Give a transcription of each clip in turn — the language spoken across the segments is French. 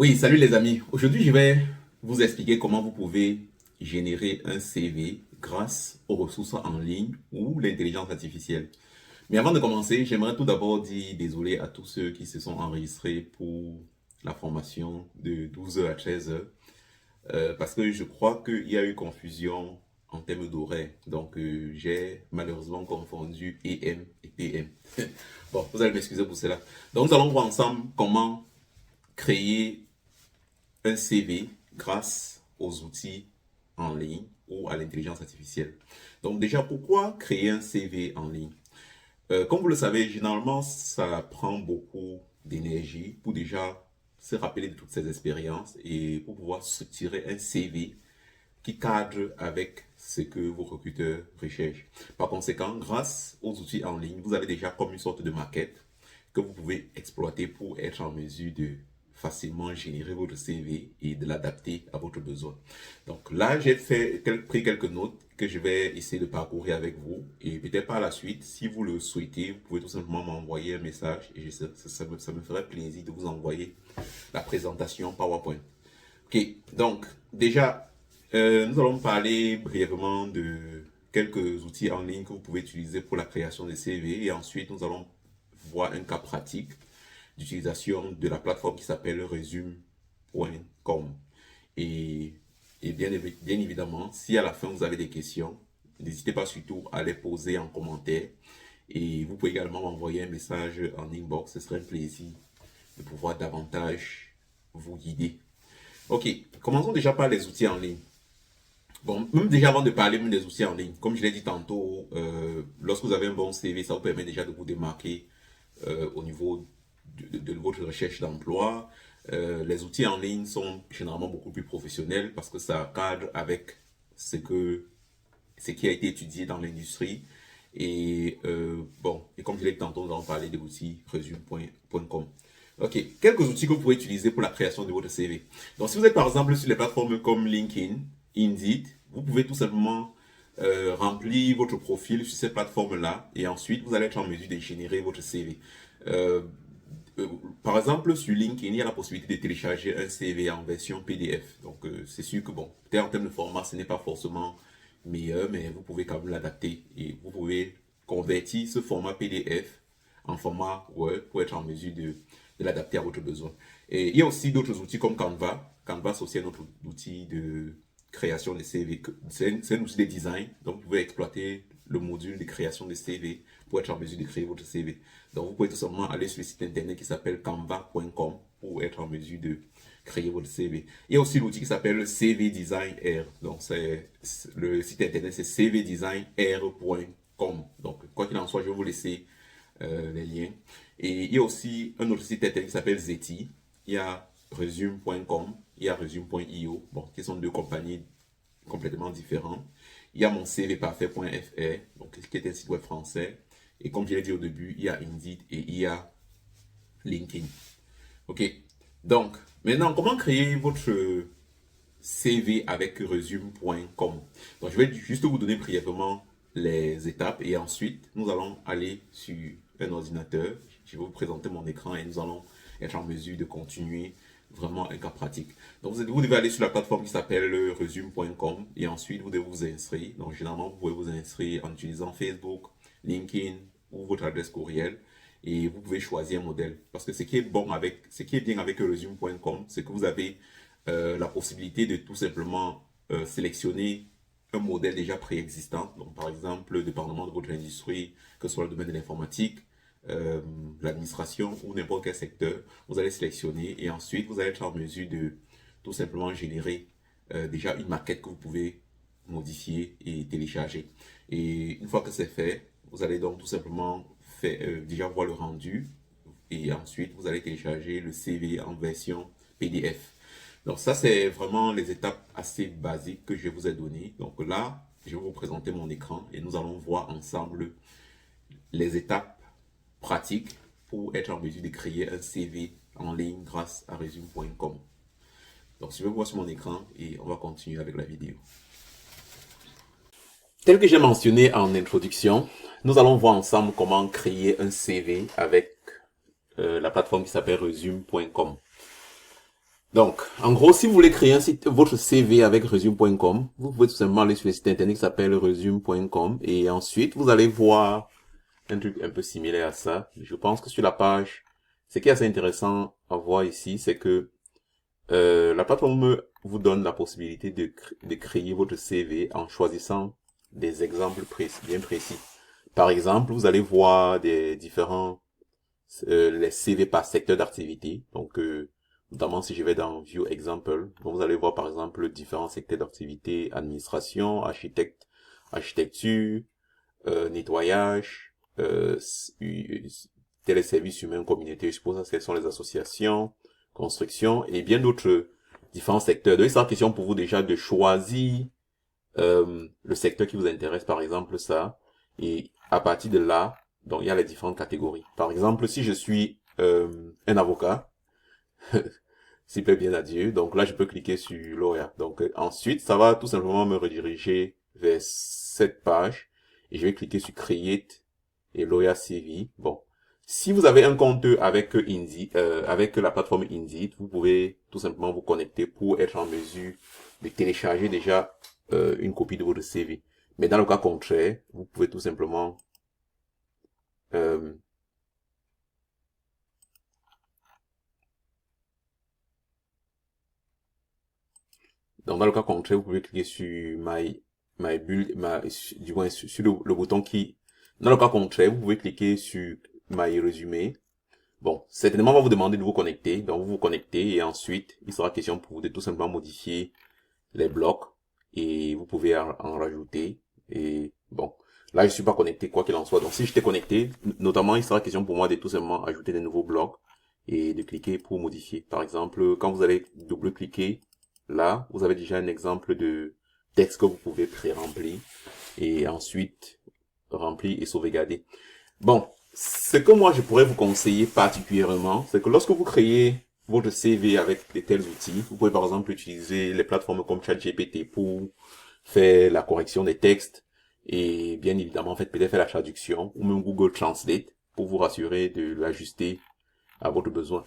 Oui, salut les amis. Aujourd'hui, je vais vous expliquer comment vous pouvez générer un CV grâce aux ressources en ligne ou l'intelligence artificielle. Mais avant de commencer, j'aimerais tout d'abord dire désolé à tous ceux qui se sont enregistrés pour la formation de 12 heures à 13 heures, parce que je crois qu'il y a eu confusion en termes d'horaire. Donc, j'ai malheureusement confondu EM et PM. Bon, vous allez m'excuser pour cela. Donc, nous allons voir ensemble comment créer un CV grâce aux outils en ligne ou à l'intelligence artificielle. Donc déjà, pourquoi créer un CV en ligne? Comme vous le savez, généralement, ça prend beaucoup d'énergie pour déjà se rappeler de toutes ces expériences et pour pouvoir structurer un CV qui cadre avec ce que vos recruteurs recherchent. Par conséquent, grâce aux outils en ligne, vous avez déjà comme une sorte de maquette que vous pouvez exploiter pour être en mesure de facilement générer votre CV et de l'adapter à votre besoin. Donc là, pris quelques notes que je vais essayer de parcourir avec vous et peut-être par la suite, si vous le souhaitez, vous pouvez tout simplement m'envoyer un message et ça me ferait plaisir de vous envoyer la présentation PowerPoint. Ok, donc déjà, nous allons parler brièvement de quelques outils en ligne que vous pouvez utiliser pour la création de CV et ensuite nous allons voir un cas pratique d'utilisation de la plateforme qui s'appelle resume.com. Et, bien évidemment, si à la fin vous avez des questions, n'hésitez pas surtout à les poser en commentaire. Et vous pouvez également m'envoyer un message en inbox. Ce serait un plaisir de pouvoir davantage vous guider. Ok, commençons déjà par les outils en ligne. Bon, même déjà avant de parler même des outils en ligne, comme je l'ai dit tantôt, lorsque vous avez un bon CV, ça vous permet déjà de vous démarquer au niveau de votre recherche d'emploi. Les outils en ligne sont généralement beaucoup plus professionnels parce que ça cadre avec ce qui a été étudié dans l'industrie. Et bon, et comme je l'ai dit tantôt, nous allons parler des outils resume.com. Ok, quelques outils que vous pouvez utiliser pour la création de votre CV. Donc, si vous êtes par exemple sur les plateformes comme LinkedIn, Indeed, vous pouvez tout simplement remplir votre profil sur ces plateformes-là et ensuite vous allez être en mesure de générer votre CV. Euh, euh, Par exemple, sur LinkedIn, il y a la possibilité de télécharger un CV en version PDF. Donc, c'est sûr que, bon, peut-être en termes de format, ce n'est pas forcément meilleur, mais vous pouvez quand même l'adapter et vous pouvez convertir ce format PDF en format Word pour être en mesure de l'adapter à votre besoin. Et il y a aussi d'autres outils comme Canva. Canva, c'est aussi un autre outil de création de CV. C'est un outil de design, donc vous pouvez exploiter le module de création de CV pour être en mesure de créer votre CV. Donc vous pouvez tout simplement aller sur le site internet qui s'appelle canva.com pour être en mesure de créer votre CV. Il y a aussi l'outil qui s'appelle CV Design R. Donc le site internet c'est cvdesignr.com. Donc quoi qu'il en soit, je vais vous laisser les liens. Et il y a aussi un autre site internet qui s'appelle Zeti. Il y a resume.com, il y a resume.io, bon, qui sont deux compagnies complètement différentes. Il y a mon cvparfait.fr, donc, qui est un site web français. Et comme je l'ai dit au début, il y a Indeed et il y a LinkedIn. Ok. Donc, maintenant, comment créer votre CV avec resume.com? Donc, je vais juste vous donner brièvement les étapes et ensuite, nous allons aller sur un ordinateur. Je vais vous présenter mon écran et nous allons être en mesure de continuer vraiment un cas pratique. Donc, vous devez aller sur la plateforme qui s'appelle resume.com et ensuite, vous devez vous inscrire. Donc, généralement, vous pouvez vous inscrire en utilisant Facebook, LinkedIn ou votre adresse courriel et vous pouvez choisir un modèle. Parce que ce qui est bien avec resume.com, c'est que vous avez la possibilité de tout simplement sélectionner un modèle déjà préexistant. Donc, par exemple, dépendamment de votre industrie, que ce soit le domaine de l'informatique, l'administration ou n'importe quel secteur, vous allez sélectionner et ensuite vous allez être en mesure de tout simplement générer déjà une maquette que vous pouvez modifier et télécharger. Et une fois que c'est fait, vous allez donc tout simplement déjà voir le rendu et ensuite vous allez télécharger le CV en version PDF. Donc ça, c'est vraiment les étapes assez basiques que je vous ai données. Donc là, je vais vous présenter mon écran et nous allons voir ensemble les étapes pratiques pour être en mesure de créer un CV en ligne grâce à resume.com. Donc je vais voir sur mon écran et on va continuer avec la vidéo. Tel que j'ai mentionné en introduction, nous allons voir ensemble comment créer un CV avec la plateforme qui s'appelle resume.com. Donc, en gros, si vous voulez créer un site, votre CV avec resume.com, vous pouvez tout simplement aller sur le site internet qui s'appelle resume.com et ensuite, vous allez voir un truc un peu similaire à ça. Je pense que sur la page, ce qui est assez intéressant à voir ici, c'est que la plateforme vous donne la possibilité de créer votre CV en choisissant des exemples bien précis. Par exemple, vous allez voir des différents les CV par secteur d'activité. Donc, notamment si je vais dans View Example, donc vous allez voir par exemple différents secteurs d'activité, administration, architecture, nettoyage, téléservices humains, communauté, je suppose que ce sont les associations, construction et bien d'autres différents secteurs. Donc, il sera question pour vous déjà de choisir le secteur qui vous intéresse, par exemple ça, et à partir de là, donc il y a les différentes catégories. Par exemple, si je suis un avocat, s'il plaît bien à Dieu, donc là je peux cliquer sur lawyer. Donc ensuite, ça va tout simplement me rediriger vers cette page et je vais cliquer sur create et lawyer CV. Bon, si vous avez un compte avec Indeed, avec la plateforme Indeed, vous pouvez tout simplement vous connecter pour être en mesure de télécharger déjà une copie de votre CV. Mais dans le cas contraire, vous pouvez tout simplement euh, donc dans le cas contraire, vous pouvez cliquer sur my build, du moins sur le bouton qui, dans le cas contraire, vous pouvez cliquer sur my résumé. Bon, certainement, on va vous demander de vous connecter. Donc, vous vous connectez et ensuite, il sera question pour vous de tout simplement modifier les blocs et vous pouvez en rajouter. Et bon, là, je suis pas connecté quoi qu'il en soit. Donc, si j'étais connecté, notamment, il sera question pour moi de tout simplement ajouter des nouveaux blocs et de cliquer pour modifier. Par exemple, quand vous allez double-cliquer, là, vous avez déjà un exemple de texte que vous pouvez pré-remplir et ensuite remplir et sauvegarder. Bon, ce que moi je pourrais vous conseiller particulièrement, c'est que lorsque vous créez votre CV avec de tels outils, vous pouvez par exemple utiliser les plateformes comme ChatGPT pour faire la correction des textes et bien évidemment peut-être faire la traduction ou même Google Translate pour vous rassurer de l'ajuster à votre besoin.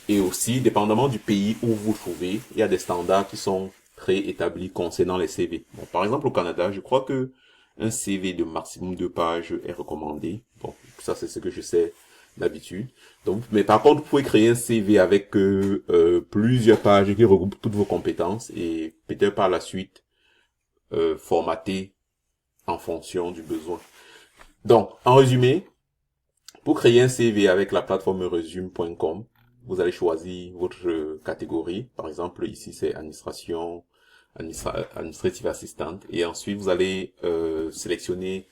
Et aussi, dépendamment du pays où vous vous trouvez, il y a des standards qui sont préétablis concernant les CV. Bon, par exemple, au Canada, je crois que un CV de maximum 2 pages est recommandé. Bon, ça c'est ce que je sais d'habitude. Donc, mais par contre, vous pouvez créer un CV avec plusieurs pages qui regroupent toutes vos compétences et peut-être par la suite formater en fonction du besoin. Donc, en résumé, pour créer un CV avec la plateforme resume.com, vous allez choisir votre catégorie. Par exemple, ici, c'est administration, administrative assistant. Et ensuite, vous allez sélectionner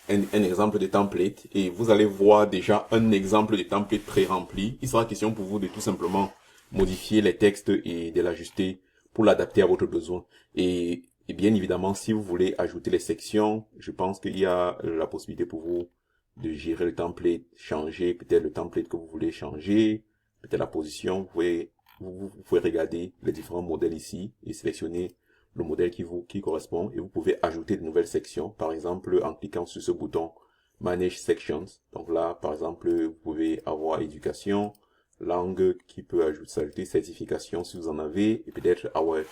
un exemple de template. Et vous allez voir déjà un exemple de template pré-rempli. Il sera question pour vous de tout simplement modifier les textes et de l'ajuster pour l'adapter à votre besoin. Et bien évidemment, si vous voulez ajouter les sections, je pense qu'il y a la possibilité pour vous de gérer le template, changer peut-être le template que vous voulez changer, peut-être la position. Vous pouvez regarder les différents modèles ici et sélectionner le modèle qui correspond et vous pouvez ajouter de nouvelles sections, par exemple en cliquant sur ce bouton Manage Sections. Donc là, par exemple, vous pouvez avoir éducation, langue qui peut s'ajouter, certification si vous en avez, et peut-être Aware.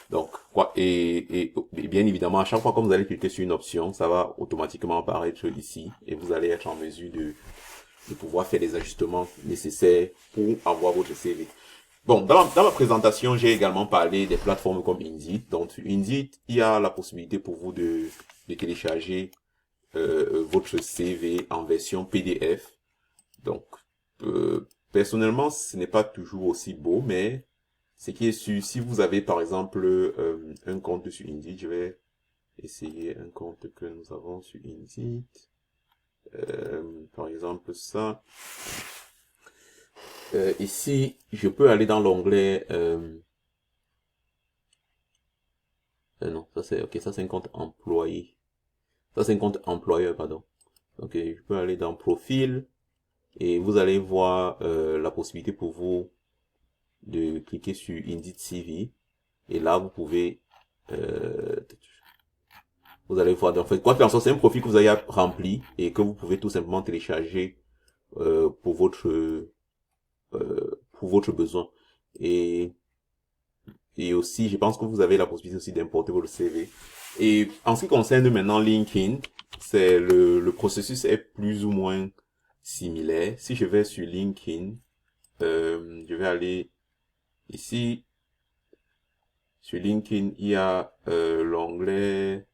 Donc, quoi, et bien évidemment, à chaque fois que vous allez cliquer sur une option, ça va automatiquement apparaître ici, et vous allez être en mesure de pouvoir faire les ajustements nécessaires pour avoir votre CV. Bon, dans ma présentation, j'ai également parlé des plateformes comme Indeed. Donc, sur Indeed, il y a la possibilité pour vous de télécharger votre CV en version PDF. Donc, personnellement, ce n'est pas toujours aussi beau, mais ce qui est sûr, si vous avez par exemple un compte sur Indeed, je vais essayer un compte que nous avons sur Indeed. Par exemple, ça. Ici, je peux aller dans l'onglet... non, ça c'est ok, ça c'est un compte employé. Ça c'est un compte employeur, pardon. Donc, je peux aller dans Profil et vous allez voir la possibilité pour vous de cliquer sur Indeed CV. Et là, vous pouvez... vous allez voir, en fait, quoi qu'il en soit, c'est un profil que vous avez rempli et que vous pouvez tout simplement télécharger pour votre besoin. Et Et aussi, je pense que vous avez la possibilité aussi d'importer votre CV. Et en ce qui concerne maintenant LinkedIn, c'est le processus est plus ou moins similaire. Si je vais sur LinkedIn, je vais aller ici. Sur LinkedIn, il y a l'onglet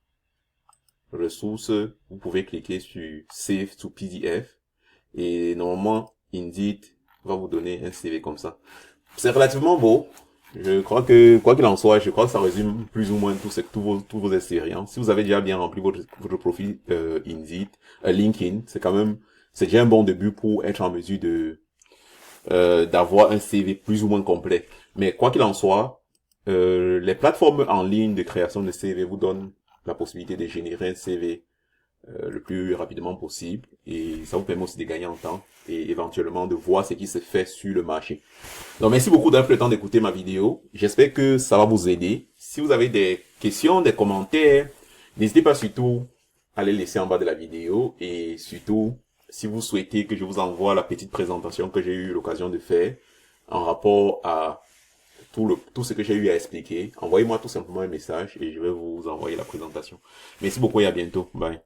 ressources. Vous pouvez cliquer sur Save to PDF. Et normalement, Indeed va vous donner un CV comme ça. C'est relativement beau. Je crois que, quoi qu'il en soit, je crois que ça résume plus ou moins tous vos expériences. Si vous avez déjà bien rempli votre profil Indeed, LinkedIn, c'est déjà un bon début pour être en mesure d'avoir un CV plus ou moins complet. Mais quoi qu'il en soit, les plateformes en ligne de création de CV vous donnent la possibilité de générer un CV le plus rapidement possible et ça vous permet aussi de gagner en temps et éventuellement de voir ce qui se fait sur le marché. Donc merci beaucoup d'avoir pris le temps d'écouter ma vidéo. J'espère que ça va vous aider. Si vous avez des questions, des commentaires, n'hésitez pas surtout à les laisser en bas de la vidéo et surtout si vous souhaitez que je vous envoie la petite présentation que j'ai eu l'occasion de faire en rapport à tout ce que j'ai eu à expliquer, envoyez-moi tout simplement un message et je vais vous envoyer la présentation. Merci beaucoup et à bientôt. Bye.